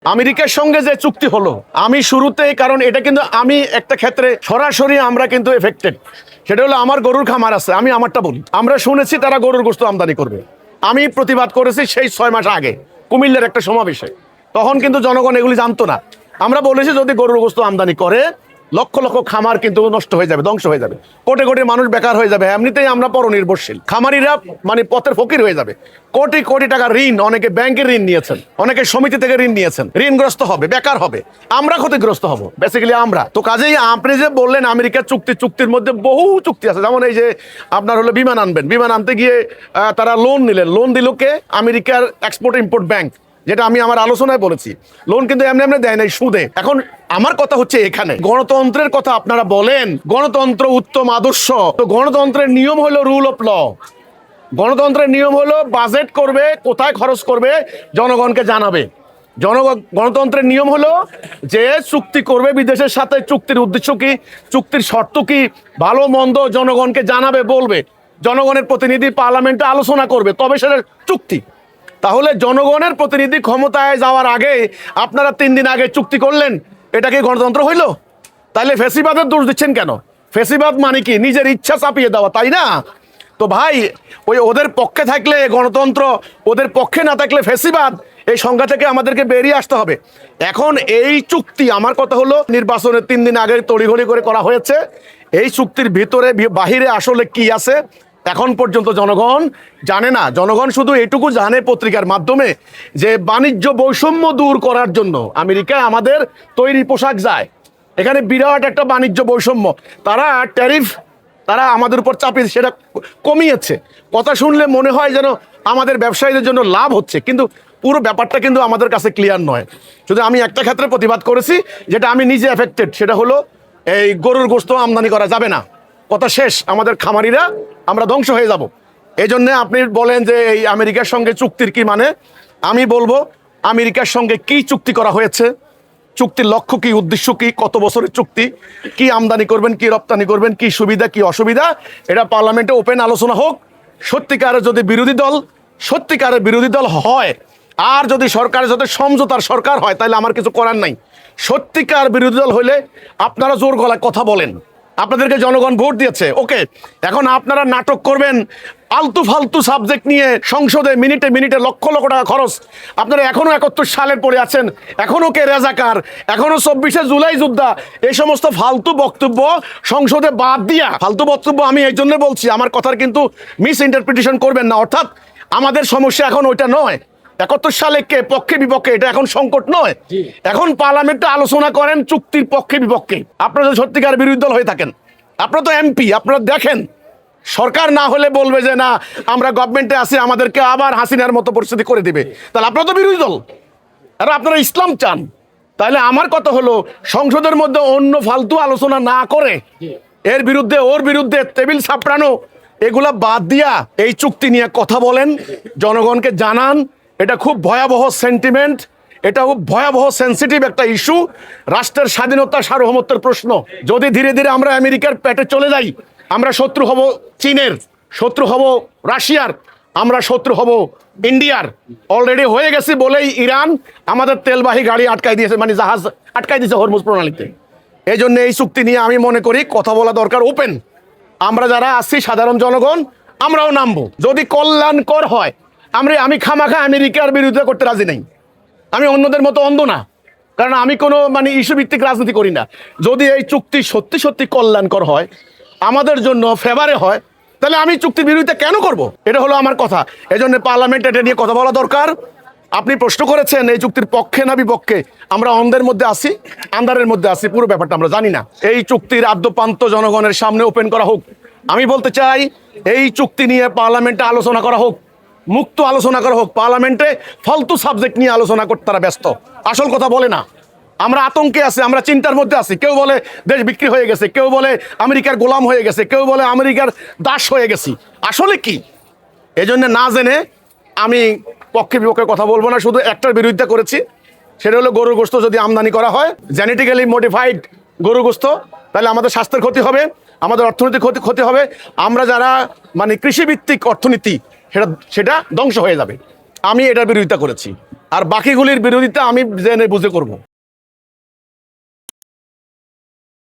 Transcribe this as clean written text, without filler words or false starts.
আমেরিকার সঙ্গে যে চুক্তি হলো, আমি শুরুতেই, কারণ এটা কিন্তু আমি একটা ক্ষেত্রে সরাসরি আমরা কিন্তু এফেক্টেড, সেটা হলো আমার গরুর খামার আছে, আমি আমারটা বলি। আমরা শুনেছি তারা গরুর গোশত আমদানি করবে, আমি প্রতিবাদ করেছি সেই 6 মাস আগে কুমিল্লার একটা সমাবেশে। তখন কিন্তু জনগণ এগুলি জানতো না। আমরা বলেছি যদি গরুর গোশত আমদানি করে লক্ষ লক্ষ খামার কিন্তু নষ্ট হয়ে যাবে, ধ্বংস হয়ে যাবে, কোটি কোটি মানুষ বেকার হয়ে যাবে, এমনিতেই আমরা পরনির্ভরশীল, খামারিরা মানে পথের ফকির হয়ে যাবে। কোটি কোটি টাকা ঋণ, অনেকে ব্যাংকের ঋণ নিয়েছেন, অনেকে সমিতি থেকে ঋণ নিয়েছেন, ঋণগ্রস্ত হবে, বেকার হবে, আমরা ক্ষতিগ্রস্ত হব বেসিক্যালি আমরা। তো কাজেই আপনি যে বললেন আমেরিকার চুক্তির মধ্যে বহু চুক্তি আছে, যেমন এই যে আপনার হলো বিমান আনবেন, বিমান আনতে গিয়ে তারা লোন নিলেন, লোন দিল কে? আমেরিকার এক্সপোর্ট ইম্পোর্ট ব্যাংক, যেটা আমি আমার আলোচনায় বলেছি। লোন কিন্তু এমনি এমনি দেয় নাই, সুদে। এখন আমার কথা হচ্ছে এখানে গণতন্ত্রের কথা আপনারা বলেন, গণতন্ত্র উত্তম আদর্শ, তো গণতন্ত্রের নিয়ম হলো রুল অফ ল। গণতন্ত্রের নিয়ম হলো বাজেট করবে, কোথায় খরচ করবে জনগণকে জানাবে। গণতন্ত্রের নিয়ম হলো যে চুক্তি করবে বিদেশের সাথে, চুক্তির উদ্দেশ্য কি, চুক্তির শর্ত কি, ভালো মন্দ জনগণকে জানাবে, বলবে। জনগণের প্রতিনিধি পার্লামেন্টে আলোচনা করবে, তবে সেটা চুক্তি। তাহলে জনগণের প্রতিনিধি ক্ষমতায় যাওয়ার আগে আপনারা 3 দিন আগে চুক্তি করলেন, এটা কি গণতন্ত্র হইল? তাইলে ফেসিবাদের দোষ দিচ্ছেন কেন? ফেসিবাদ মানে কি? নিজের ইচ্ছা চাপিয়ে দেওয়া, তাই না? তো ভাই, ওই ওদের পক্ষে থাকলে গণতন্ত্র, ওদের পক্ষে না থাকলে ফেসিবাদ, এই সংজ্ঞা থেকে আমাদেরকে বেরিয়ে আসতে হবে। এখন এই চুক্তি, আমার কথা হলো নির্বাচনের 3 দিন আগে তড়িঘড়ি করে করা হয়েছে। এই চুক্তির ভিতরে বাহিরে আসলে কি আছে এখন পর্যন্ত জনগণ জানে না। জনগণ শুধু এটুকু জানে পত্রিকার মাধ্যমে যে বাণিজ্য বৈষম্য দূর করার জন্য আমেরিকায় আমাদের তৈরি পোশাক যায়, এখানে বিরাট একটা বাণিজ্য বৈষম্য, তারা ট্যারিফ তারা আমাদের উপর চাপিয়ে সেটা কমিয়েছে। কথা শুনলে মনে হয় যেন আমাদের ব্যবসায়ীদের জন্য লাভ হচ্ছে, কিন্তু পুরো ব্যাপারটা কিন্তু আমাদের কাছে ক্লিয়ার নয়। শুধু আমি একটা ক্ষেত্রে প্রতিবাদ করেছি, যেটা আমি নিজে এফেক্টেড, সেটা হলো এই গরুর গোশত আমদানি করা যাবে না, কথা শেষ। আমাদের খামারিরা আমরা ধ্বংস হয়ে যাব। এই জন্য আপনি বলেন যে এই আমেরিকার সঙ্গে চুক্তির কি মানে, আমি বলবো আমেরিকার সঙ্গে কি চুক্তি করা হয়েছে, চুক্তির লক্ষ্য কি, উদ্দেশ্য কি, কত বছরের চুক্তি, কি আমদানি করবেন, কি রপ্তানি করবেন, কি সুবিধা কি অসুবিধা, এটা পার্লামেন্টে ওপেন আলোচনা হোক। সত্যিকারের যদি সত্যিকারের বিরোধী দল হয়, আর যদি সরকারের সাথে সমঝোতার সরকার হয়, তাহলে আমার কিছু করার নাই। সত্যিকার বিরোধী দল হইলে আপনারা জোর গলায় কথা বলেন, আপনাদেরকে জনগণ ভোট দিয়েছে, ওকে। এখন আপনারা নাটক করবেন আলতু ফালতু সাবজেক্ট নিয়ে সংসদে, মিনিটে মিনিটে লক্ষ লক্ষ টাকা খরচ। আপনারা এখনো 71 সালের পরে আছেন, এখনো কে রেজাকার, এখনো 24শে জুলাই যোদ্ধা, এই সমস্ত ফালতু বক্তব্য সংসদে বাদ দিয়া, ফালতু বক্তব্য আমি এই জন্য বলছি, আমার কথার কিন্তু মিস ইন্টারপ্রিটেশন করবেন না। অর্থাৎ আমাদের সমস্যা এখন ওইটা নয়, 71 সালে কে পক্ষে বিপক্ষে, এটা এখন সংকট নয়। এখন পার্লামেন্টে আলোচনা করেন চুক্তির পক্ষে বিপক্ষে। আপনারা যদি সত্যিকার বিরোধী দল হয়ে থাকেন, আপনারা তো এমপি, আপনারা দেখেন সরকার না হলে বলবে যে না আমরা গভর্নমেন্টে আছি, আমাদেরকে আবার হাসিনার মতো পরিস্থিতি করে দিবে, তাহলে আপনারা তো বিরোধী দল, আর আপনারা ইসলাম চান। তাহলে আমার কথা হলো সংসদের মধ্যে অন্য ফালতু আলোচনা না করে এর বিরুদ্ধে ওর বিরুদ্ধে টেবিল সাপড়ানো এগুলা বাদ দিয়া এই চুক্তি নিয়ে কথা বলেন, জনগণকে জানান। এটা খুব ভয়াবহ সেন্টিমেন্ট, এটা খুব ভয়াবহ সেন্সিটিভ একটা ইস্যু, রাষ্ট্রের স্বাধীনতা সার্বভৌমত্বের প্রশ্ন। যদি ধীরে ধীরে আমরা আমেরিকার পেটে চলে যাই, আমরা শত্রু হব চীনের, শত্রু হব রাশিয়ার, আমরা শত্রু হব ইন্ডিয়ার। অলরেডি হয়ে গেছি বলেই ইরান আমাদের তেলবাহী গাড়ি আটকাই দিয়েছে, মানে জাহাজ আটকাই দিয়েছে হরমুজ প্রণালীতে। এই জন্য এই চুক্তি নিয়ে আমি মনে করি কথা বলা দরকার ওপেন। আমরা যারা আছি সাধারণ জনগণ, আমরাও নামবো যদি কল্যাণকর হয়। আমি খামাখা আমেরিকার বিরোধিতা করতে রাজি নেই, আমি অন্যদের মতো অন্ধ না, কারণ আমি কোনো মানে ইস্যু ভিত্তিক রাজনীতি করি না। যদি এই চুক্তি সত্যি সত্যি কল্যাণকর হয়, আমাদের জন্য ফেভারে হয়, তাহলে আমি চুক্তির বিরোধিতা কেন করব? এটা হলো আমার কথা। এই জন্য পার্লামেন্টে এটা নিয়ে কথা বলা দরকার। আপনি প্রশ্ন করেছেন এই চুক্তির পক্ষে না বিপক্ষে, আমরা অন্ধের মধ্যে আছি, আন্ধারের মধ্যে আছি, পুরো ব্যাপারটা আমরা জানি না। এই চুক্তির আদ্যপান্ত জনগণের সামনে ওপেন করা হোক। আমি বলতে চাই এই চুক্তি নিয়ে পার্লামেন্টে আলোচনা করা হোক, মুক্ত আলোচনা করা হোক। পার্লামেন্টে ফালতু সাবজেক্ট নিয়ে আলোচনা করতে তারা ব্যস্ত, আসল কথা বলে না। আমরা আতঙ্কে আছি, আমরা চিন্তার মধ্যে আছি। কেউ বলে দেশ বিক্রি হয়ে গেছে, কেউ বলে আমেরিকার গোলাম হয়ে গেছে, কেউ বলে আমেরিকার দাস হয়ে গেছি। আসলে কি? এজন্য না জেনে আমি পক্ষে বিপক্ষে কথা বলবো না, শুধু একটার বিরোধিতা করেছি, সেটা হলো গরুর গোশত যদি আমদানি করা হয়, জেনেটিক্যালি মডিফাইড গরুর গোশত, তাহলে আমাদের স্বাস্থ্যের ক্ষতি হবে, আমাদের অর্থনৈতিক ক্ষতি হবে। আমরা যারা মানে কৃষিভিত্তিক অর্থনীতি, সেটা ধ্বংস হয়ে যাবে। আমি এটার বিরোধিতা করেছি। আর বাকিগুলির বিরোধিতা আমি জেনে বুঝে করব।